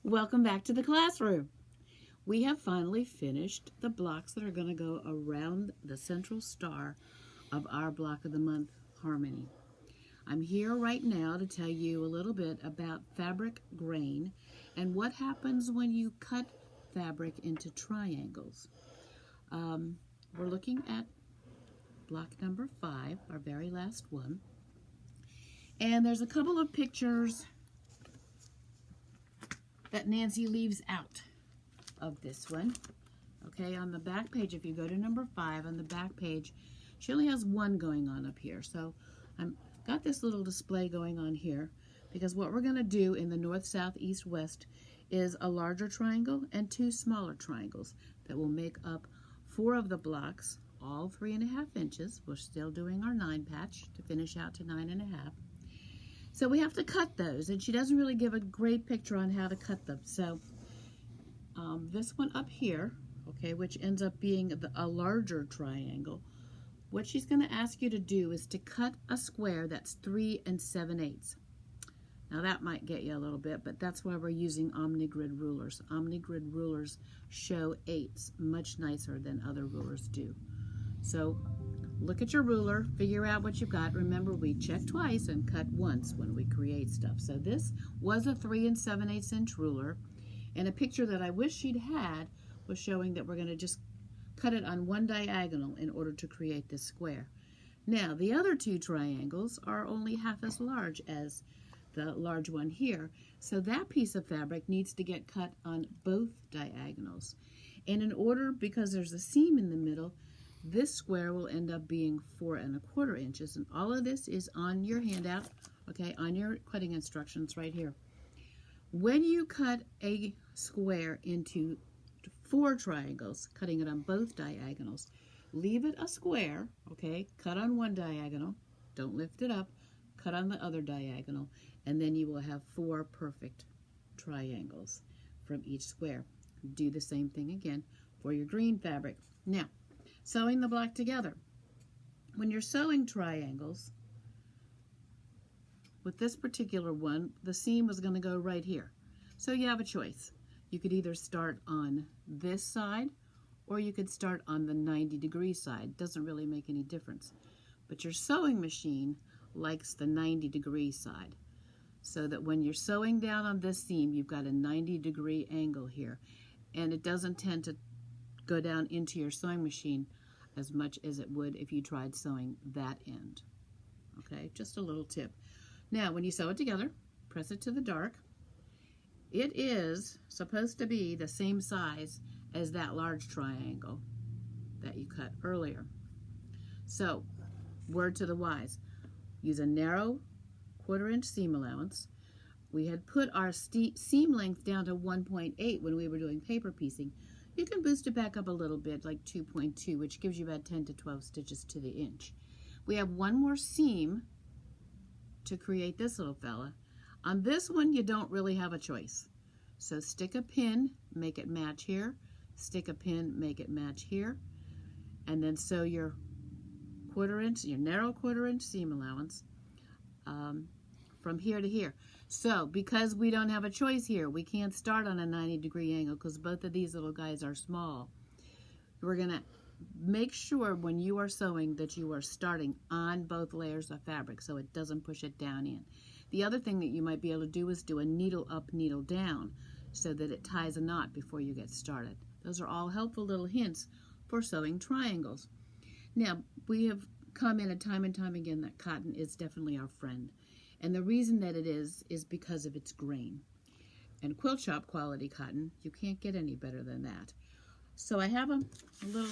Welcome back to the classroom. We have finally finished the blocks that are going to go around the central star of our block of the month, Harmony. I'm here right now to tell you a little bit about fabric grain and what happens when you cut fabric into triangles. We're looking at block number 5, our very last one. And there's a couple of pictures that Nancy leaves out of this one. Okay, on the back page, if you go to number 5, on the back page, she only has one going on up here. So I've got this little display going on here because what we're going to do in the north, south, east, west is a larger triangle and 2 smaller triangles that will make up 4 of the blocks, all 3.5 inches. We're still doing our 9 patch to finish out to 9.5. So we have to cut those, and she doesn't really give a great picture on how to cut them. So this one up here, okay, which ends up being a larger triangle, what she's going to ask you to do is to cut a square that's 3 7/8. Now that might get you a little bit, but that's why we're using OmniGrid rulers. OmniGrid rulers show 8s much nicer than other rulers do. So look at your ruler, figure out what you've got. Remember, we check twice and cut once when we create stuff. So this was a 3 7/8 inch ruler, and a picture that I wish she'd had was showing that we're going to just cut it on one diagonal in order to create this square. Now, the other 2 triangles are only half as large as the large one here, so that piece of fabric needs to get cut on both diagonals. And in order, because there's a seam in the middle, this square will end up being 4 1/4 inches, and all of this is on your handout, okay, on your cutting instructions right here. When you cut a square into 4 triangles, cutting it on both diagonals, leave it a square, okay, cut on one diagonal, don't lift it up, cut on the other diagonal, and then you will have 4 perfect triangles from each square. Do the same thing again for your green fabric. Now, sewing the block together. When you're sewing triangles, with this particular one, the seam was going to go right here. So you have a choice. You could either start on this side or you could start on the 90-degree side. Doesn't really make any difference. But your sewing machine likes the 90-degree side, so that when you're sewing down on this seam, you've got a 90-degree angle here, and it doesn't tend to go down into your sewing machine as much as it would if you tried sewing that end. Okay, just a little tip. Now, when you sew it together, press it to the dark. It is supposed to be the same size as that large triangle that you cut earlier. So, word to the wise, use a narrow 1/4 inch seam allowance. We had put our seam length down to 1.8 when we were doing paper piecing. You can boost it back up a little bit, like 2.2, which gives you about 10 to 12 stitches to the inch. We have one more seam to create this little fella. On this one, you don't really have a choice. So stick a pin, make it match here, stick a pin, make it match here, and then sew your 1/4 inch, your narrow 1/4 inch seam allowance from here to here. So because we don't have a choice here, we can't start on a 90-degree angle because both of these little guys are small. We're going to make sure when you are sewing that you are starting on both layers of fabric so it doesn't push it down in. The other thing that you might be able to do is do a needle up, needle down so that it ties a knot before you get started. Those are all helpful little hints for sewing triangles. Now, we have commented time and time again that cotton is definitely our friend. And the reason that it is because of its grain. And quilt shop quality cotton, you can't get any better than that. So I have a little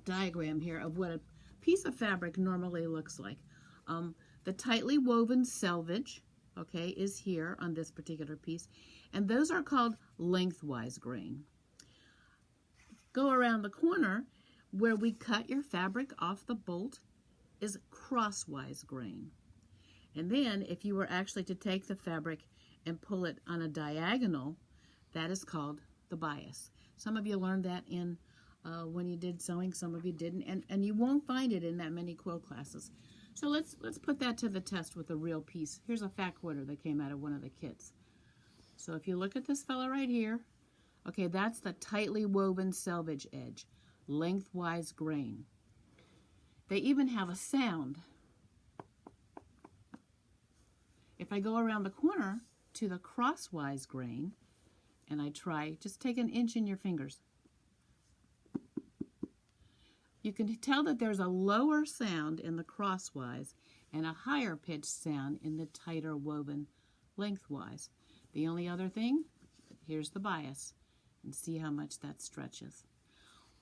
diagram here of what a piece of fabric normally looks like. The tightly woven selvage, okay, is here on this particular piece. And those are called lengthwise grain. Go around the corner where we cut your fabric off the bolt is crosswise grain. And then if you were actually to take the fabric and pull it on a diagonal, that is called the bias. Some of you learned that in when you did sewing, some of you didn't, and you won't find it in that many quilt classes. So let's put that to the test with a real piece. Here's a fat quarter that came out of one of the kits. So if you look at this fella right here, okay, that's the tightly woven selvage edge, lengthwise grain. They even have a sound. If I go around the corner to the crosswise grain, and I try, just take an inch in your fingers. You can tell that there's a lower sound in the crosswise and a higher pitched sound in the tighter woven lengthwise. The only other thing, here's the bias, and see how much that stretches.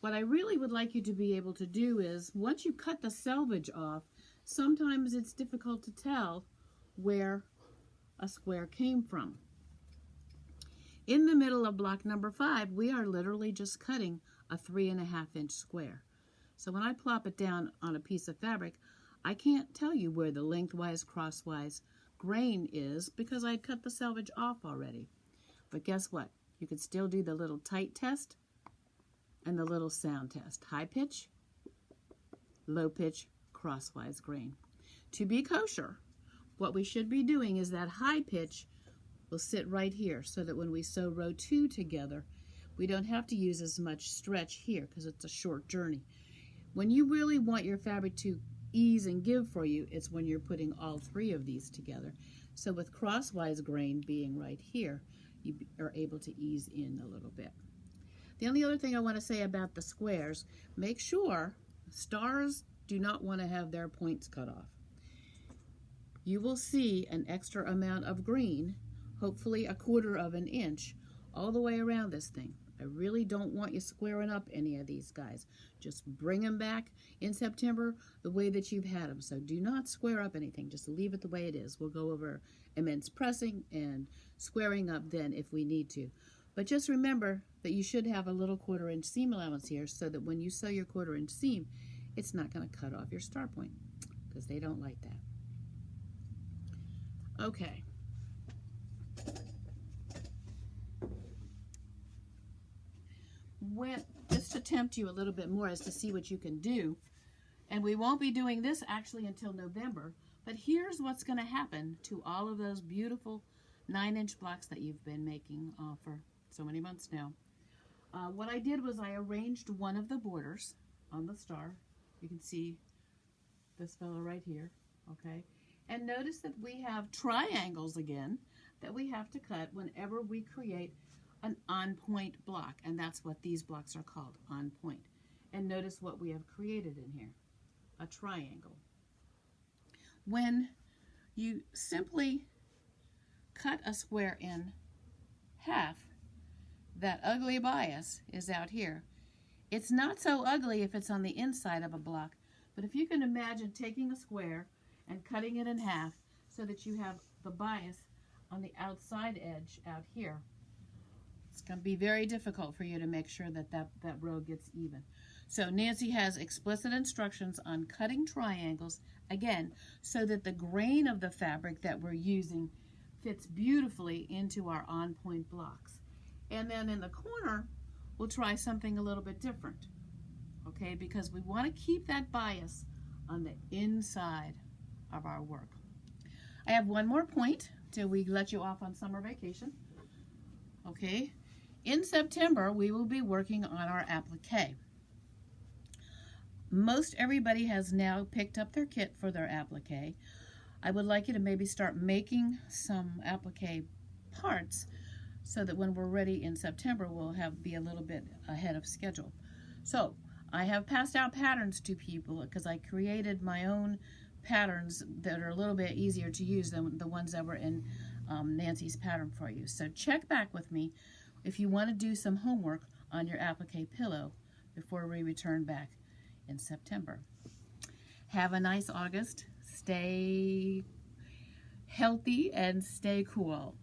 What I really would like you to be able to do is, once you cut the selvage off, sometimes it's difficult to tell where a square came from. In the middle of block number 5, we are literally just cutting a 3.5-inch square. So when I plop it down on a piece of fabric, I can't tell you where the lengthwise, crosswise grain is because I cut the selvage off already. But guess what? You can still do the little tight test and the little sound test. High pitch, low pitch, crosswise grain. To be kosher, what we should be doing is that high pitch will sit right here so that when we sew row 2 together, we don't have to use as much stretch here because it's a short journey. When you really want your fabric to ease and give for you, it's when you're putting all 3 of these together. So with crosswise grain being right here, you are able to ease in a little bit. The only other thing I want to say about the squares, make sure stars do not want to have their points cut off. You will see an extra amount of green, hopefully 1/4 inch, all the way around this thing. I really don't want you squaring up any of these guys. Just bring them back in September the way that you've had them. So do not square up anything. Just leave it the way it is. We'll go over immense pressing and squaring up then if we need to. But just remember that you should have a little 1/4 inch seam allowance here so that when you sew your 1/4 inch seam, it's not going to cut off your star point because they don't like that. Okay. Just to tempt you a little bit more as to see what you can do, and we won't be doing this actually until November, but here's what's going to happen to all of those beautiful 9-inch blocks that you've been making for so many months now. What I did was I arranged one of the borders on the star. You can see this fellow right here, okay? And notice that we have triangles again that we have to cut whenever we create an on-point block, and that's what these blocks are called, on-point. And notice what we have created in here, a triangle. When you simply cut a square in half, that ugly bias is out here. It's not so ugly if it's on the inside of a block, but if you can imagine taking a square and cutting it in half so that you have the bias on the outside edge out here, it's going to be very difficult for you to make sure that that row gets even. So Nancy has explicit instructions on cutting triangles, again, so that the grain of the fabric that we're using fits beautifully into our on-point blocks. And then in the corner, we'll try something a little bit different, okay, because we want to keep that bias on the inside of our work. I have one more point till we let you off on summer vacation, okay. In September, we will be working on our applique. Most everybody has now picked up their kit for their applique. I would like you to maybe start making some applique parts so that when we're ready in September, we'll be a little bit ahead of schedule. So I have passed out patterns to people because I created my own patterns that are a little bit easier to use than the ones that were in Nancy's pattern for you. So check back with me if you want to do some homework on your applique pillow before we return back in September. Have a nice August. Stay healthy and stay cool.